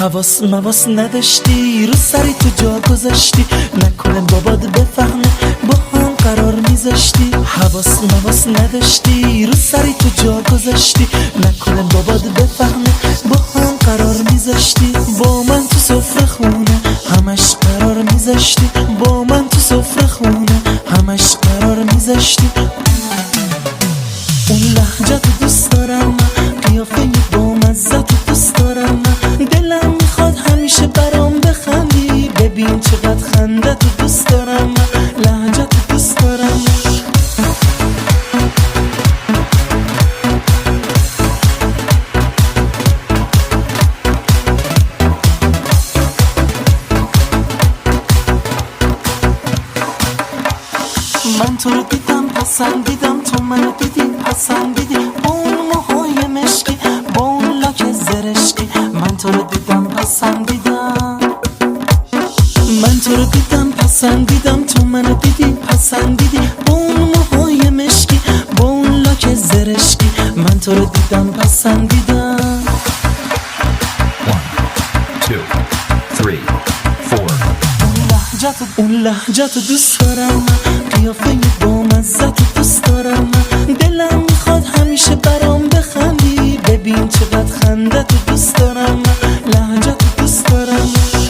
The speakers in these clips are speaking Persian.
حواس مواس نداشتی، رو سری تو جا گذاشتی، نکنه بابات بفهمه با هم قرار میذاشتی. حواس مواس نداشتی، رو سری تو جا گذاشتی، نکنه بابات بفهمه با هم قرار میذاشتی. با من تو سفره خونه همش قرار میذاشتی، با من تو سفره خونه همش قرار میذاشتی. اون لحجت دوست دارم من، قیافه با مزت دوست دارم من، دلم میخواد همیشه برام بخندی، ببین چقدر خندت دوست دارم من، لحجت دوست دارم من. من تو رو دیدم پسندیدم، تو منو دیدی پسندیدی، با اون موهای مشکی با اون لاک زرشکی. من تو رو دیدم پسندیدم، من تو رو دیدم پسندیدم، تو منو دیدی پسندیدی، با اون موهای مشکی با اون لاک زرشکی. من تو رو دیدم پسندیدم. 1 2 3 4 اون لحجت دوست دارم من، قیافه با مزت دوست دارم من، دلم میخواد همیشه برام بخندی، ببین چقدر خندت دوست دارم من، لحجت دوست دارم من.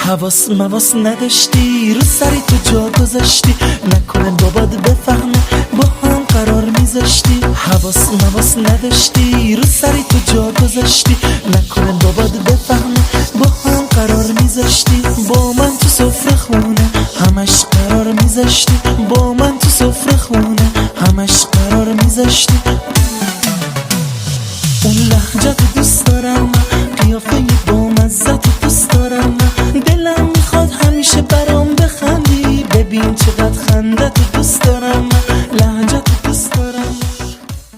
حواس مواس نداشتی، رو سری تو جا گذاشتی، نکنه بابات بفهمه با هم قرار میذاشتی. حواس مواس نداشتی، رو سری تو جا گذاشتی، نکنه بابات بفهمه با هم قرار میذاشتی. با من تو سفره خونه همش قرار میذاشتی، با من تو سفره خونه همش قرار میذاشتی. اون لحجت دوست دارم من، قیافه با مزت دوست دارم من، دلم میخواد همیشه برام بخندی، ببین چقدر خندت دوست دارم.